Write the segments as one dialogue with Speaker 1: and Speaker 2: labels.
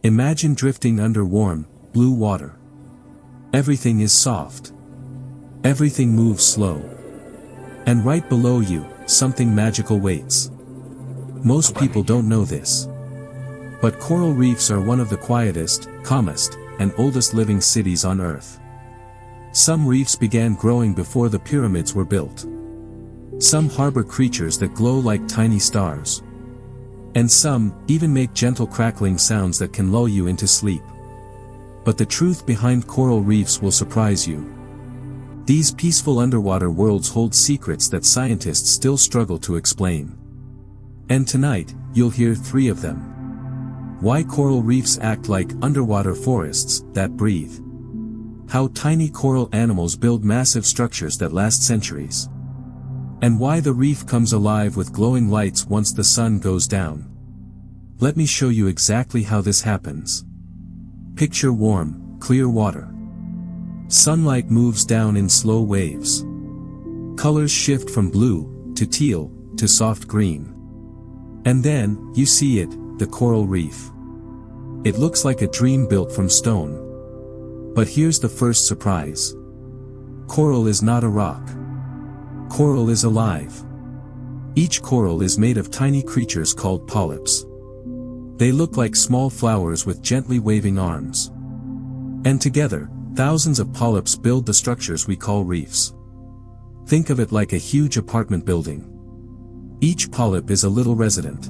Speaker 1: Imagine drifting under warm, blue water. Everything is soft. Everything moves slow. And right below you, something magical waits. Most people don't know this. But coral reefs are one of the quietest, calmest, and oldest living cities on Earth. Some reefs began growing before the pyramids were built. Some harbor creatures that glow like tiny stars. And some even make gentle crackling sounds that can lull you into sleep. But the truth behind coral reefs will surprise you. These peaceful underwater worlds hold secrets that scientists still struggle to explain. And tonight, you'll hear 3 of them. Why coral reefs act like underwater forests that breathe. How tiny coral animals build massive structures that last centuries. And why the reef comes alive with glowing lights once the sun goes down. Let me show you exactly how this happens. Picture warm, clear water. Sunlight moves down in slow waves. Colors shift from blue, to teal, to soft green. And then, you see it, the coral reef. It looks like a dream built from stone. But here's the first surprise. Coral is not a rock. Coral is alive. Each coral is made of tiny creatures called polyps. They look like small flowers with gently waving arms. And together, thousands of polyps build the structures we call reefs. Think of it like a huge apartment building. Each polyp is a little resident.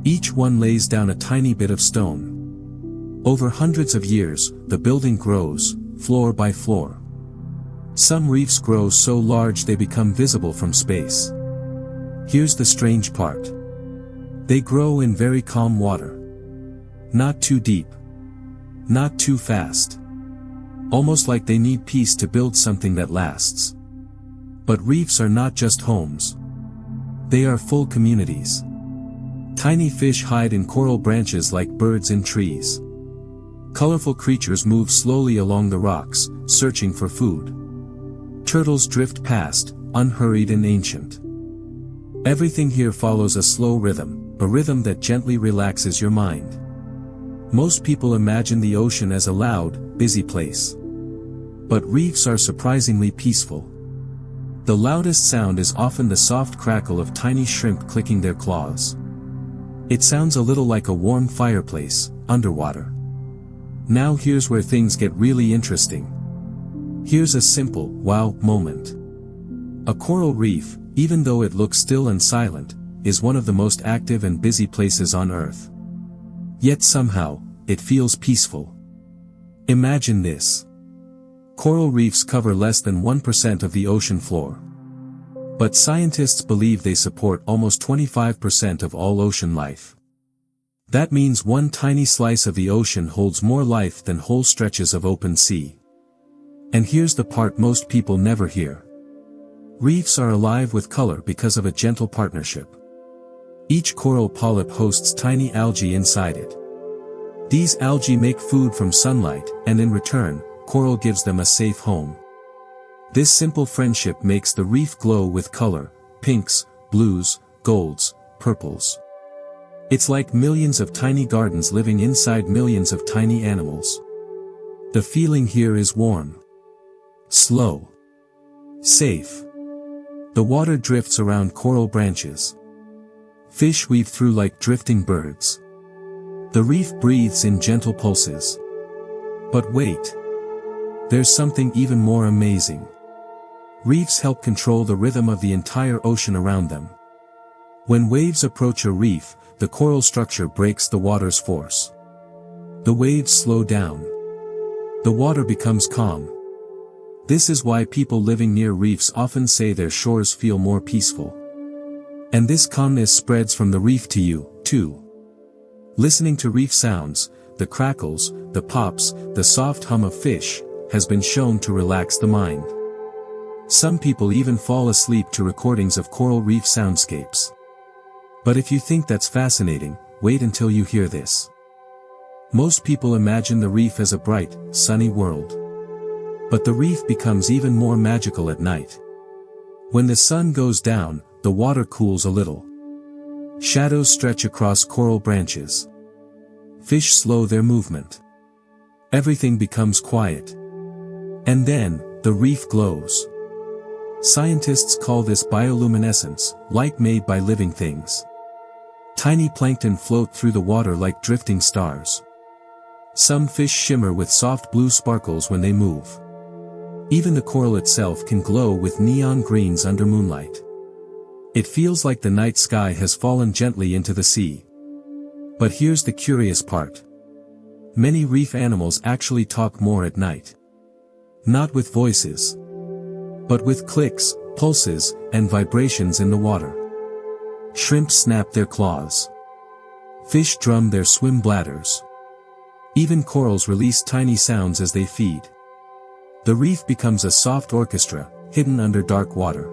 Speaker 1: Each one lays down a tiny bit of stone. Over hundreds of years, the building grows, floor by floor. Some reefs grow so large they become visible from space. Here's the strange part. They grow in very calm water. Not too deep. Not too fast. Almost like they need peace to build something that lasts. But reefs are not just homes. They are full communities. Tiny fish hide in coral branches like birds in trees. Colorful creatures move slowly along the rocks, searching for food. Turtles drift past, unhurried and ancient. Everything here follows a slow rhythm, a rhythm that gently relaxes your mind. Most people imagine the ocean as a loud, busy place. But reefs are surprisingly peaceful. The loudest sound is often the soft crackle of tiny shrimp clicking their claws. It sounds a little like a warm fireplace, underwater. Now here's where things get really interesting. Here's a simple, wow, moment. A coral reef, even though it looks still and silent, is one of the most active and busy places on Earth. Yet somehow, it feels peaceful. Imagine this. Coral reefs cover less than 1% of the ocean floor. But scientists believe they support almost 25% of all ocean life. That means one tiny slice of the ocean holds more life than whole stretches of open sea. And here's the part most people never hear. Reefs are alive with color because of a gentle partnership. Each coral polyp hosts tiny algae inside it. These algae make food from sunlight, and in return, coral gives them a safe home. This simple friendship makes the reef glow with color, pinks, blues, golds, purples. It's like millions of tiny gardens living inside millions of tiny animals. The feeling here is warm. Slow. Safe. The water drifts around coral branches. Fish weave through like drifting birds. The reef breathes in gentle pulses. But wait. There's something even more amazing. Reefs help control the rhythm of the entire ocean around them. When waves approach a reef, the coral structure breaks the water's force. The waves slow down. The water becomes calm. This is why people living near reefs often say their shores feel more peaceful. And this calmness spreads from the reef to you, too. Listening to reef sounds, the crackles, the pops, the soft hum of fish, has been shown to relax the mind. Some people even fall asleep to recordings of coral reef soundscapes. But if you think that's fascinating, wait until you hear this. Most people imagine the reef as a bright, sunny world. But the reef becomes even more magical at night. When the sun goes down, the water cools a little. Shadows stretch across coral branches. Fish slow their movement. Everything becomes quiet. And then, the reef glows. Scientists call this bioluminescence, light made by living things. Tiny plankton float through the water like drifting stars. Some fish shimmer with soft blue sparkles when they move. Even the coral itself can glow with neon greens under moonlight. It feels like the night sky has fallen gently into the sea. But here's the curious part. Many reef animals actually talk more at night. Not with voices, but with clicks, pulses, and vibrations in the water. Shrimp snap their claws. Fish drum their swim bladders. Even corals release tiny sounds as they feed. The reef becomes a soft orchestra, hidden under dark water.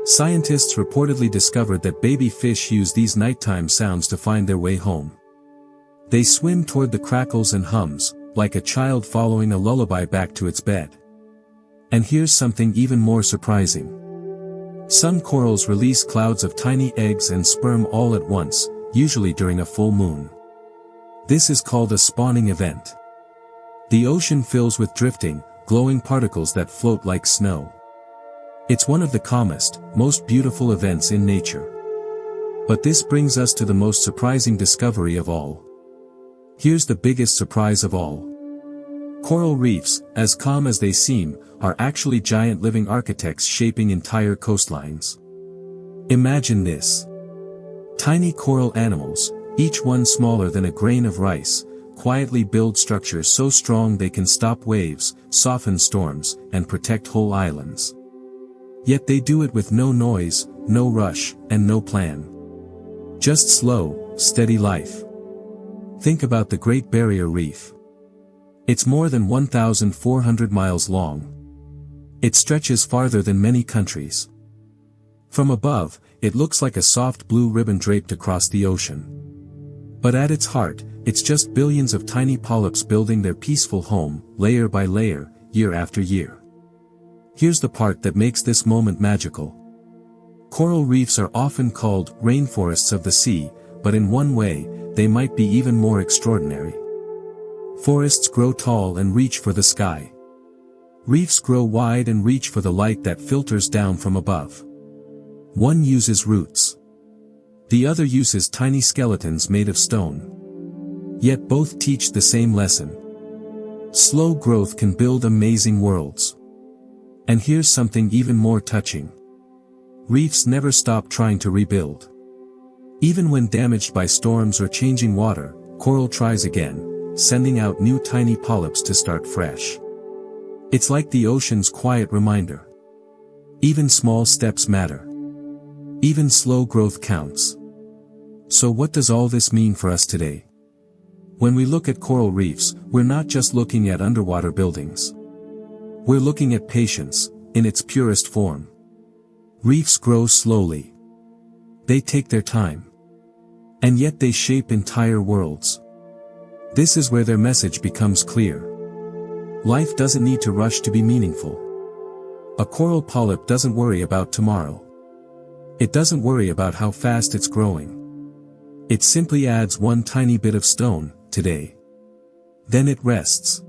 Speaker 1: Scientists reportedly discovered that baby fish use these nighttime sounds to find their way home. They swim toward the crackles and hums, like a child following a lullaby back to its bed. And here's something even more surprising. Some corals release clouds of tiny eggs and sperm all at once, usually during a full moon. This is called a spawning event. The ocean fills with drifting, glowing particles that float like snow. It's one of the calmest, most beautiful events in nature. But this brings us to the most surprising discovery of all. Here's the biggest surprise of all. Coral reefs, as calm as they seem, are actually giant living architects shaping entire coastlines. Imagine this. Tiny coral animals, each one smaller than a grain of rice, quietly build structures so strong they can stop waves, soften storms, and protect whole islands. Yet they do it with no noise, no rush, and no plan. Just slow, steady life. Think about the Great Barrier Reef. It's more than 1,400 miles long. It stretches farther than many countries. From above, it looks like a soft blue ribbon draped across the ocean. But at its heart, it's just billions of tiny polyps building their peaceful home, layer by layer, year after year. Here's the part that makes this moment magical. Coral reefs are often called rainforests of the sea, but in one way, they might be even more extraordinary. Forests grow tall and reach for the sky. Reefs grow wide and reach for the light that filters down from above. One uses roots. The other uses tiny skeletons made of stone. Yet both teach the same lesson. Slow growth can build amazing worlds. And here's something even more touching. Reefs never stop trying to rebuild. Even when damaged by storms or changing water, coral tries again, sending out new tiny polyps to start fresh. It's like the ocean's quiet reminder. Even small steps matter. Even slow growth counts. So what does all this mean for us today? When we look at coral reefs, we're not just looking at underwater buildings. We're looking at patience, in its purest form. Reefs grow slowly. They take their time. And yet they shape entire worlds. This is where their message becomes clear. Life doesn't need to rush to be meaningful. A coral polyp doesn't worry about tomorrow. It doesn't worry about how fast it's growing. It simply adds one tiny bit of stone, today. Then it rests.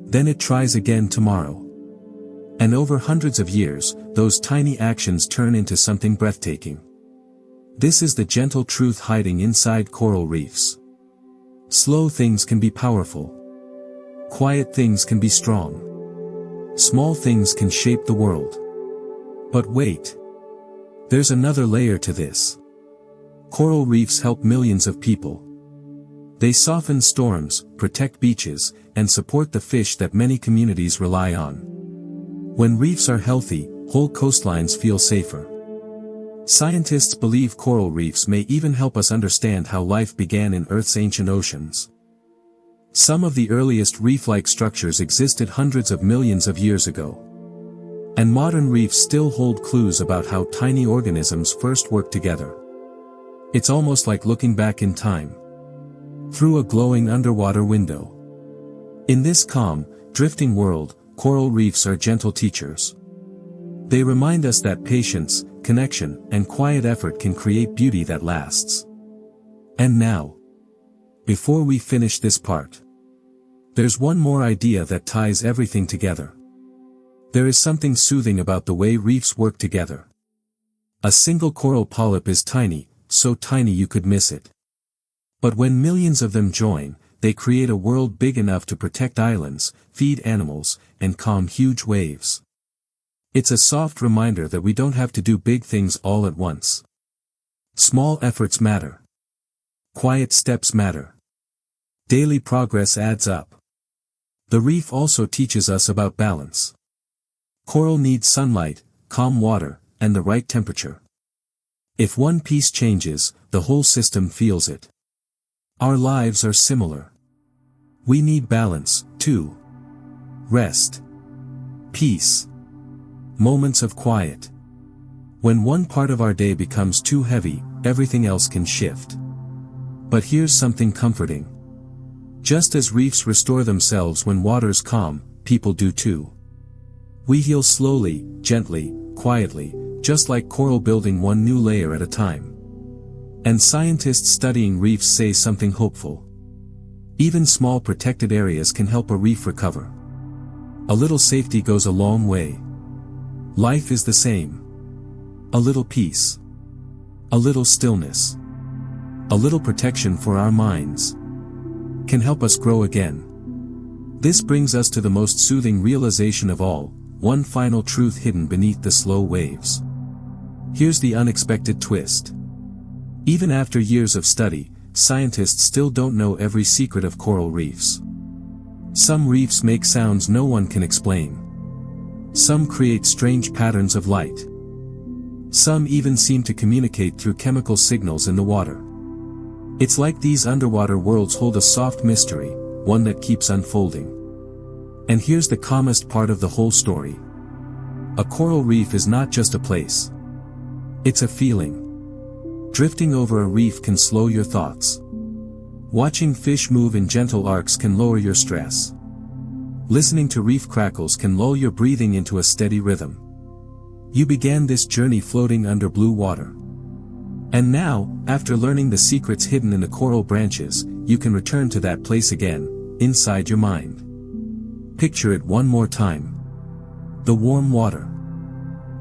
Speaker 1: Then it tries again tomorrow. And over hundreds of years, those tiny actions turn into something breathtaking. This is the gentle truth hiding inside coral reefs. Slow things can be powerful. Quiet things can be strong. Small things can shape the world. But wait. There's another layer to this. Coral reefs help millions of people. They soften storms, protect beaches, and support the fish that many communities rely on. When reefs are healthy, whole coastlines feel safer. Scientists believe coral reefs may even help us understand how life began in Earth's ancient oceans. Some of the earliest reef-like structures existed hundreds of millions of years ago. And modern reefs still hold clues about how tiny organisms first worked together. It's almost like looking back in time. Through a glowing underwater window. In this calm, drifting world, coral reefs are gentle teachers. They remind us that patience, connection, and quiet effort can create beauty that lasts. And now, Before we finish this part, there's one more idea that ties everything together. There is something soothing about the way reefs work together. A single coral polyp is tiny, so tiny you could miss it. But when millions of them join, they create a world big enough to protect islands, feed animals, and calm huge waves. It's a soft reminder that we don't have to do big things all at once. Small efforts matter. Quiet steps matter. Daily progress adds up. The reef also teaches us about balance. Coral needs sunlight, calm water, and the right temperature. If one piece changes, the whole system feels it. Our lives are similar. We need balance, too. Rest. Peace. Moments of quiet. When one part of our day becomes too heavy, everything else can shift. But here's something comforting. Just as reefs restore themselves when waters calm, people do too. We heal slowly, gently, quietly, just like coral building one new layer at a time. And scientists studying reefs say something hopeful. Even small protected areas can help a reef recover. A little safety goes a long way. Life is the same. A little peace. A little stillness. A little protection for our minds can help us grow again. This brings us to the most soothing realization of all, one final truth hidden beneath the slow waves. Here's the unexpected twist. Even after years of study, scientists still don't know every secret of coral reefs. Some reefs make sounds no one can explain. Some create strange patterns of light. Some even seem to communicate through chemical signals in the water. It's like these underwater worlds hold a soft mystery, one that keeps unfolding. And here's the calmest part of the whole story. A coral reef is not just a place. It's a feeling. Drifting over a reef can slow your thoughts. Watching fish move in gentle arcs can lower your stress. Listening to reef crackles can lull your breathing into a steady rhythm. You began this journey floating under blue water. And now, after learning the secrets hidden in the coral branches, you can return to that place again, inside your mind. Picture it one more time. The warm water.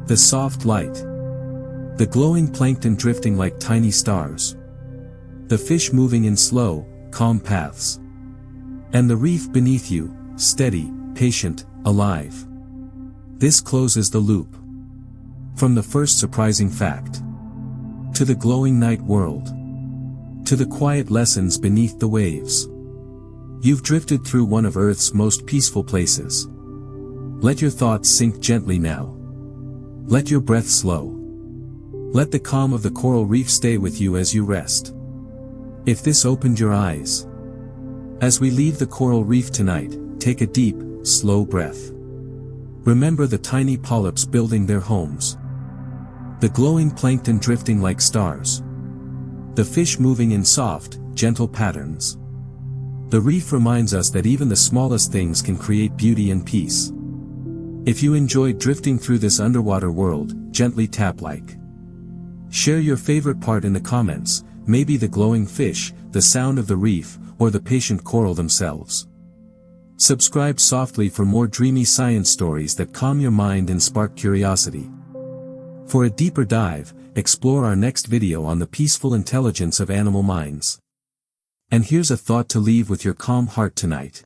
Speaker 1: The soft light. The glowing plankton drifting like tiny stars. The fish moving in slow, calm paths. And the reef beneath you, steady, patient, alive. This closes the loop. From the first surprising fact, to the glowing night world, to the quiet lessons beneath the waves. You've drifted through one of Earth's most peaceful places. Let your thoughts sink gently now. Let your breath slow. Let the calm of the coral reef stay with you as you rest. If this opened your eyes. As we leave the coral reef tonight, take a deep, slow breath. Remember the tiny polyps building their homes. The glowing plankton drifting like stars. The fish moving in soft, gentle patterns. The reef reminds us that even the smallest things can create beauty and peace. If you enjoyed drifting through this underwater world, gently tap like. Share your favorite part in the comments, maybe the glowing fish, the sound of the reef, or the patient coral themselves. Subscribe softly for more dreamy science stories that calm your mind and spark curiosity. For a deeper dive, explore our next video on the peaceful intelligence of animal minds. And here's a thought to leave with your calm heart tonight.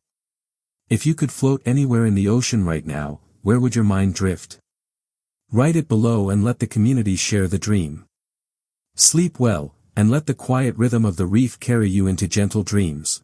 Speaker 1: If you could float anywhere in the ocean right now, where would your mind drift? Write it below and let the community share the dream. Sleep well, and let the quiet rhythm of the reef carry you into gentle dreams.